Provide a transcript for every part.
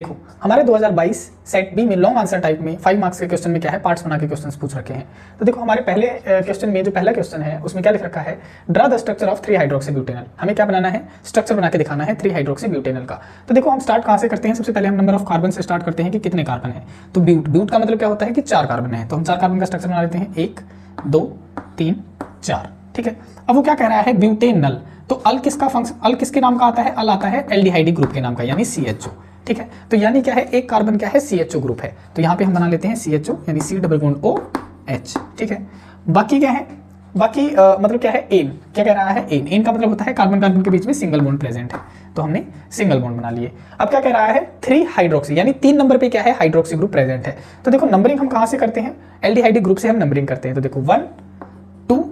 देखो हमारे 2022 set B में लॉन्ग आंसर टाइप में 5 मार्क्स के क्वेश्चन में क्या है, पार्ट्स बना के क्वेश्चंस पूछ रखे हैं। तो देखो हमारे पहले क्वेश्चन में जो पहला क्वेश्चन है उसमें क्या लिख रखा है, ड्रा द स्ट्रक्चर ऑफ 3 हाइड्रोक्सीब्यूटेनॉल। हमें क्या बनाना है, स्ट्रक्चर बना के दिखाना है 3 हाइड्रोक्सीब्यूटेनॉल का। तो देखो हम स्टार्ट कहाँ से करते हैं, सबसे पहले हम नंबर ऑफ कार्बन से स्टार्ट करते हैं कि कितने कार्बन है। तो ब्यूट का मतलब क्या होता है कि 4 कार्बन है, तो हम 4 कार्बन का स्ट्रक्चर बना लेते हैं, 1 2 3 4। ठीक है, अब वो क्या कह रहा है, ब्यूटेनल। तो अल किसका फंक्शन, अल किसके नाम का आता है, अल आता है एल्डिहाइडी ग्रुप के नाम का, यानी CHO। ठीक है, तो यानी क्या है, एक कार्बन क्या है, CHO ग्रुप है। तो यहाँ पे हम बना लेते हैं CHO यानी C डबल बॉन्ड OH। ठीक है, बाकी क्या है, बाकी मतलब क्या है, एन। क्या कह रहा है, एन। एन का मतलब होता है कार्बन कार्बन के बीच में सिंगल बॉन्ड प्रेजेंट है, तो हमने सिंगल बॉन्ड बना लिए। अब क्या कह रहा है, 3 हाइड्रोक्सी यानी 3 नंबर पे क्या है, हाइड्रोक्सी ग्रुप प्रेजेंट है। तो देखो नंबरिंग हम कहाँ से करते हैं, एल्डिहाइडी ग्रुप से हम नंबरिंग करते हैं। तो देखो 1 2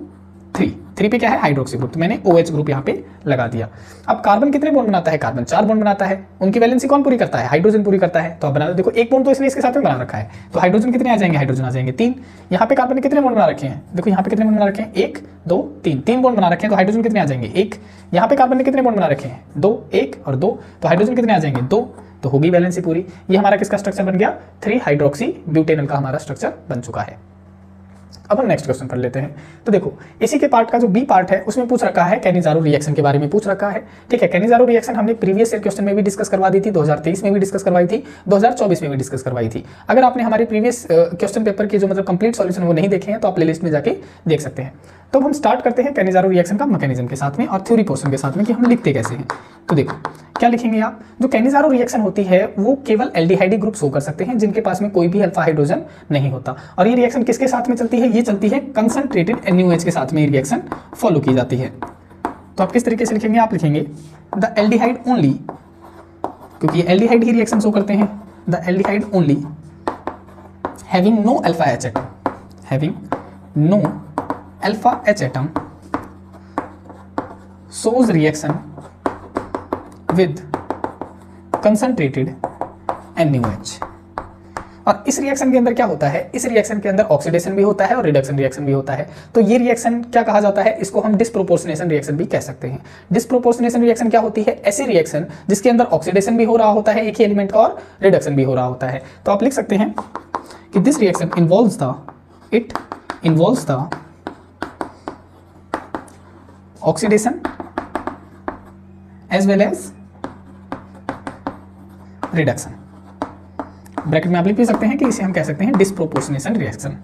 3 पे क्या है, हाइड्रोक्सी ग्रुप, तो मैंने OH ग्रुप यहाँ पे लगा दिया। अब कार्बन कितने बॉन्ड बनाता है, कार्बन 4 बॉन्ड बनाता है। उनकी वैलेंसी कौन पूरी करता है, हाइड्रोजन पूरी करता है। तो आप बना दो, देखो एक बॉन्ड तो इसलिए इसके साथ में बना रखा है, तो हाइड्रोजन कितने आ जाएंगे, हाइड्रोजन आ जाएंगे 3। यहाँ पे कार्बन ने कितने बॉन्ड बना रखे हैं, देखो यहाँ पे कितने बॉन्ड बना रखे हैं, 1 2 3 बॉन्ड बना रखे हैं, तो हाइड्रोजन कितने आ जाएंगे, 1। यहाँ पे कार्बन ने कितने बॉन्ड बना रखे हैं, 2 1 और 2, तो हाइड्रोजन कितने आ जाएंगे, 2। तो होगी वैलेंसी पूरी। ये हमारा किसका स्ट्रक्चर बन गया, 3 हाइड्रोक्सी ब्यूटेनॉल का हमारा स्ट्रक्चर बन चुका है। अब हम नेक्स्ट क्वेश्चन कर लेते हैं। तो देखो इसी के पार्ट का जो बी पार्ट है उसमें पूछ रखा है, कैनिज़ारो रिएक्शन के बारे में पूछ रखा है। ठीक है, कैनिज़ारो रिएक्शन हमने प्रीवियस ईयर क्वेश्चन में भी डिस्कस करवा दी थी, 2023 में भी डिस्कस करवाई थी, 2024 में भी डिस्कस करवाई थी। अगर आपने हमारे प्रीवियस क्वेश्चन पेपर के जो मतलब कंप्लीट सॉल्यूशन वो नहीं देखे हैं तो आप प्लेलिस्ट में जाके देख सकते हैं। तो हम स्टार्ट करते हैं कैनिज़ारो रिएक्शन का मैकेनिज्म के साथ में और थ्योरी पोर्शन के साथ में कि हम लिखते कैसे हैं। तो देखो क्या लिखेंगे आप, जो कैनिज़ारो रिएक्शन होती है वो केवल एल्डिहाइडी ग्रुप शो कर सकते हैं जिनके पास में कोई भी अल्फा हाइड्रोजन नहीं होता। और ये रिएक्शन किसके साथ में चलती है, ये चलती है कंसंट्रेटेड NaOH के साथ में रिएक्शन फॉलो की जाती है। तो आप किस तरीके से लिखेंगे, आप लिखेंगे द एल्डिहाइड ओनली, क्योंकि एल्डिहाइड ही रिएक्शन शो करते हैं, the aldehyde only having no alpha H atom, having no alpha H atom shows reaction with concentrated NaOH। और इस रिएक्शन के अंदर क्या होता है, इस रिएक्शन के अंदर ऑक्सीडेशन भी होता है और रिडक्शन रिएक्शन भी होता है। तो ये रिएक्शन क्या कहा जाता है, इसको हम डिस्प्रोपोर्शनेशन रिएक्शन भी कह सकते हैं। डिस्प्रोपोर्शनेशन रिएक्शन क्या होती है, ऐसी रिएक्शन जिसके अंदर ऑक्सीडेशन भी हो रहा होता है एक ही एलिमेंट का और रिडक्शन भी हो रहा होता है। तो आप लिख सकते हैं कि this reaction involves the oxidation as well as reduction. Bracket में आप लिख भी सकते हैं कि इसे हम कह सकते हैं डिस्प्रोपोर्शनेशन रिएक्शन,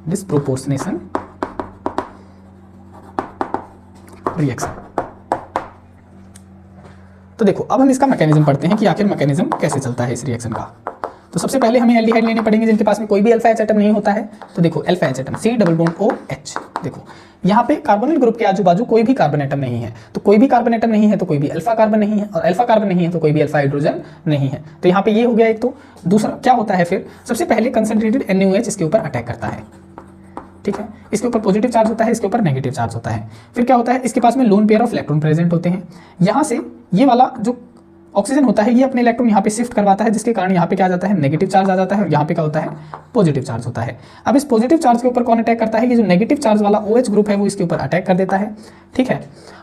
डिस्प्रोपोर्शनेशन रिएक्शन। तो देखो अब हम इसका मैकेनिज्म पढ़ते हैं कि आखिर मैकेनिज्म कैसे चलता है इस रिएक्शन का। तो सबसे पहले हमें एल्डिहाइड लेने पड़ेंगे जिनके पास में कोई भी अल्फा H एटम नहीं होता है। तो देखो alpha H atom C double bond OH, देखो यहाँ पे कार्बोनिल ग्रुप के आजू बाजू कोई भी कार्बन एटम नहीं है, तो कोई भी कार्बन एटम नहीं है तो कोई भी अल्फा कार्बन नहीं है, और अल्फा कार्बन नहीं है तो कोई भी अल्फा हाइड्रोजन नहीं है। तो यहाँ पे ये हो गया एक। तो दूसरा क्या होता है फिर, सबसे पहले कंसंट्रेटेड NaOH इसके ऊपर अटैक करता है। ठीक है, इसके ऊपर पॉजिटिव चार्ज होता है, इसके ऊपर नेगेटिव चार्ज होता है। फिर क्या होता है, इसके पास में lone pair of electron present होते हैं। यहाँ से ये वाला जो ऑक्सीजन होता है ये अपने इलेक्ट्रॉन यहाँ पे शिफ्ट करवाता है, जिसके कारण यहाँ पे क्या आ जाता है, नेगेटिव चार्ज आ जाता है, और यहाँ पे क्या होता है, पॉजिटिव चार्ज होता है। अब इस पॉजिटिव चार्ज के ऊपर कौन अटैक करता है, ये जो नेगेटिव चार्ज वाला OH ग्रुप है वो इसके ऊपर अटैक कर देता है। ठीक है,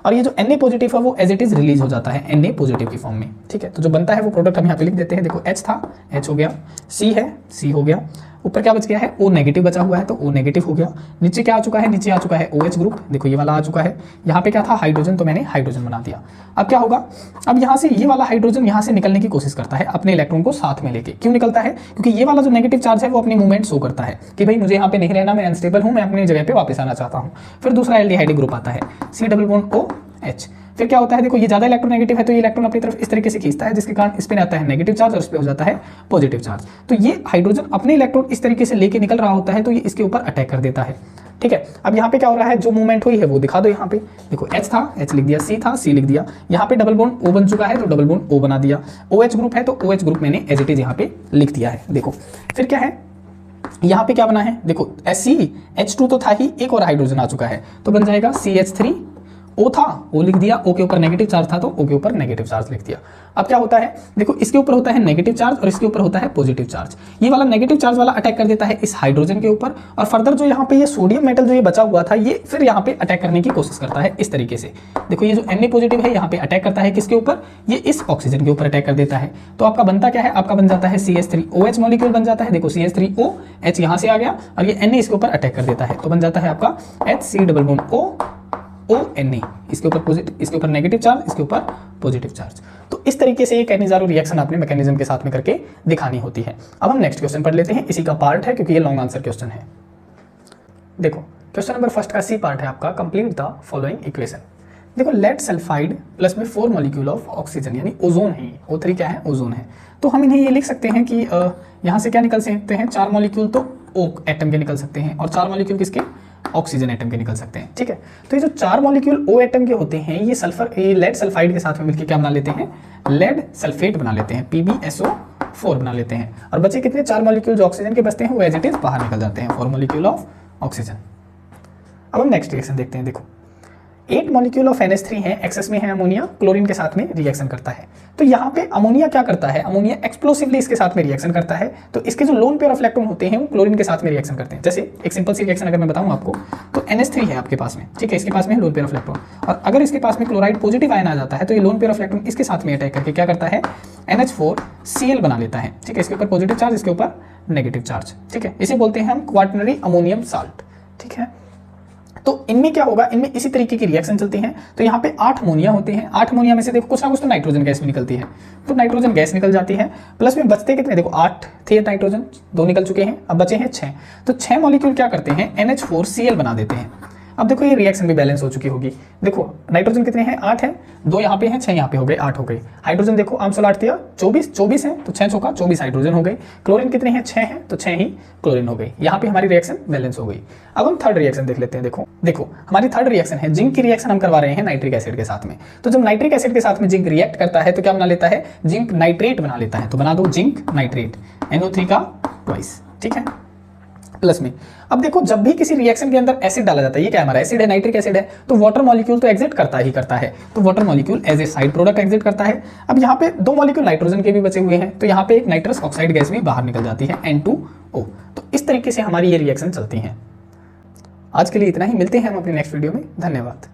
और ये जो Na पॉजिटिव है वो एज इट इज रिलीज हो जाता है Na पॉजिटिव की फॉर्म में। ठीक है, तो जो बनता है वो प्रोडक्ट हम यहाँ पे लिख देते हैं। देखो H था, H हो गया, C है, C हो गया, ऊपर क्या बच गया है, O नेगेटिव बचा हुआ है तो O नेगेटिव हो गया। नीचे क्या आ चुका है, नीचे आ चुका है OH ग्रुप, देखो ये वाला आ चुका है। यहाँ पे क्या था, हाइड्रोजन, तो मैंने हाइड्रोजन बना दिया। अब क्या होगा, अब यहाँ से ये वाला हाइड्रोजन यहाँ से निकलने की कोशिश करता है अपने इलेक्ट्रॉन को साथ में लेके। क्यों निकलता है, क्योंकि ये वाला जो नेगेटिव चार्ज है वो अपनी मूवमेंट शो करता है कि भाई मुझे यहाँ पे नहीं रहना, मैं अनस्टेबल हूँ, मैं अपनी जगह पे वापस आना चाहता हूँ। फिर दूसरा एल्डिहाइड ग्रुप आता है C डबल बॉन्ड OH। फिर क्या होता है, देखो ये ज्यादा इलेक्ट्रोनेगेटिव है तो ये इलेक्ट्रॉन अपनी तरफ इस तरीके से खींचता है, जिसके कारण इस पे आता है नेगेटिव चार्ज और इस पे हो जाता है पॉजिटिव चार्ज। तो ये हाइड्रोजन अपने इलेक्ट्रॉन इस तरीके से लेके निकल रहा होता है तो ये इसके ऊपर अटैक कर देता है। ठीक है, अब यहाँ पे क्या हो रहा है, जो मूवमेंट हुई है वो दिखा दो। यहाँ पे देखो H था, H लिख दिया, C था, C लिख दिया, यहाँ पे डबल बॉन्ड O बन चुका है तो डबल बॉन्ड O बना दिया। OH ग्रुप है तो OH ग्रुप मैंने एज इट इज यहाँ पे लिख दिया है। देखो फिर क्या है, यहाँ पे क्या बना है, देखो H2 तो था ही, एक और हाइड्रोजन आ चुका है तो बन जाएगा CH3 O था, O लिख दिया, O के ऊपर नेगेटिव चार्ज था तो O के ऊपर नेगेटिव चार्ज लिख दिया। अब क्या होता है, देखो इसके ऊपर होता है नेगेटिव चार्ज और इसके ऊपर होता है पॉजिटिव चार्ज। ये वाला नेगेटिव चार्ज वाला अटैक कर देता है इस हाइड्रोजन के ऊपर, और फर्दर जो यहाँ पे ये सोडियम मेटल जो ये बचा हुआ था ये फिर यहाँ पे अटैक करने की कोशिश करता है इस तरीके से। देखो ये जो Na पॉजिटिव है यहाँ पे अटैक करता है किसके ऊपर, ये इस ऑक्सीजन के ऊपर अटैक कर देता है। तो आपका बनता क्या है, आपका बन जाता है CH3OH मॉलिक्यूल बन जाता है। देखो CH3OH यहाँ से आ गया और ये Na इसके ऊपर अटैक कर देता है, तो बन जाता है आपका HCOONA, इसके ऊपर पॉजिटिव, इसके ऊपर नेगेटिव चार्ज, इसके ऊपर पॉजिटिव चार्ज। तो इस तरीके से ये कैनिज़ारो रिएक्शन आपने मैकेनिज्म के साथ में करके दिखानी होती है। अब हम नेक्स्ट क्वेश्चन पढ़ लेते हैं, इसी का पार्ट है क्योंकि ये लॉन्ग आंसर क्वेश्चन है। देखो क्वेश्चन नंबर फर्स्ट का सी पार्ट है आपका, कंप्लीट द फॉलोइंग इक्वेशन। देखो लेड सल्फाइड प्लस में 4 मॉलिक्यूल ऑफ ऑक्सीजन, यानी ओजोन है, O3 क्या है, ओजोन है। तो हम इन्हें ये लिख सकते हैं कि यहाँ से क्या निकल सकते हैं, 4 मॉलिक्यूल तो O एटम के निकल सकते हैं और 4 मॉलिक्यूल किसके, ऑक्सीजन एटम के निकल सकते हैं। ठीक है, तो ये जो 4 मॉलिक्यूल O एटम के होते हैं ये लेड सल्फाइड के साथ में मिलकर क्या बना लेते हैं, लेड सल्फेट बना लेते हैं, PbSO4 बना लेते हैं। और बचे कितने, 4 मॉलिक्यूल जो ऑक्सीजन के बचते हैं वो एज इट इज बाहर निकल जाते हैं, 4 मॉलिक्यूल ऑफ ऑक्सीजन। अब हम नेक्स्ट रिएक्शन देखते हैं। देखो 8 मॉलिक्यूल ऑफ NH3 है, एक्सेस में है अमोनिया, क्लोरीन के साथ में रिएक्शन करता है। तो यहाँ पे अमोनिया क्या करता है, अमोनिया एक्सप्लोसिवली इसके साथ में रिएक्शन करता है। तो इसके जो लोन पेयर ऑफ इलेक्ट्रॉन होते हैं वो क्लोरीन के साथ में रिएक्शन करते हैं। जैसे एक सिंपल सी रिएक्शन अगर मैं बताऊँ आपको, तो NH3 है आपके पास में, ठीक है, इसके पास में है लोन पेयर ऑफ इलेक्ट्रॉन, और अगर इसके पास में क्लोराइड पॉजिटिव आयन आ जाता है तो ये लोन पेयर ऑफ इलेक्ट्रॉन इसके साथ में अटैक करके क्या करता है, NH4Cl बना लेता है। ठीक है, इसके ऊपर पॉजिटिव चार्ज, इसके ऊपर नेगेटिव चार्ज। ठीक है, इसे बोलते हैं हम क्वाटरनरी अमोनियम साल्ट। ठीक है, तो इनमें क्या होगा, इनमें इसी तरीके की रिएक्शन चलती है। तो यहाँ पे 8 अमोनिया होते हैं, 8 अमोनिया में से देखो कुछ ना कुछ तो नाइट्रोजन गैस भी निकलती है, तो नाइट्रोजन गैस निकल जाती है, प्लस में बचते कितने, देखो 8 थे नाइट्रोजन, 2 निकल चुके हैं, अब बचे हैं 6। तो 6 मॉलिक्यूल क्या करते हैं, NH4Cl बना देते हैं। अब देखो ये रिएक्शन भी बैलेंस हो चुकी होगी। देखो नाइट्रोजन कितने हैं, 8 हैं, 2 यहाँ पे हैं, 6 यहाँ पे हो गए, 8 हो गए। हाइड्रोजन देखो आमसोल 8 दिया, 24 है, तो 6 चौका 24 हाइड्रोजन हो गए। क्लोरीन कितने हैं, 6 हैं, तो 6 ही क्लोरीन हो गई। यहाँ पे हमारी रिएक्शन बैलेंस हो गई। अब हम थर्ड रिएक्शन देख लेते हैं। देखो हमारी थर्ड रिएक्शन है, जिंक की रिएक्शन हम करवा रहे हैं नाइट्रिक एसिड के साथ में। तो जब नाइट्रिक एसिड के साथ में जिंक रिएक्ट करता है तो क्या बना लेता है, जिंक नाइट्रेट बना लेता है। तो बना दो जिंक नाइट्रेट, NO3 का ट्वाइस। ठीक है, प्लस में अब देखो जब भी किसी रिएक्शन के अंदर एसिड डाला जाता है, ये क्या हमारा एसिड है, नाइट्रिक एसिड है, तो वाटर मॉलिक्यूल तो एग्जिट करता ही करता है, तो water molecule as a side product exit करता है। अब यहाँ पे 2 मॉलिक्यूल नाइट्रोजन के भी बचे हुए हैं, तो यहाँ पे एक नाइट्रस ऑक्साइड गैस भी बाहर निकल जाती है, N2O। तो इस तरीके से हमारी ये रिएक्शन चलती है। आज के लिए इतना ही, मिलते हैं हम अपने नेक्स्ट वीडियो में। धन्यवाद।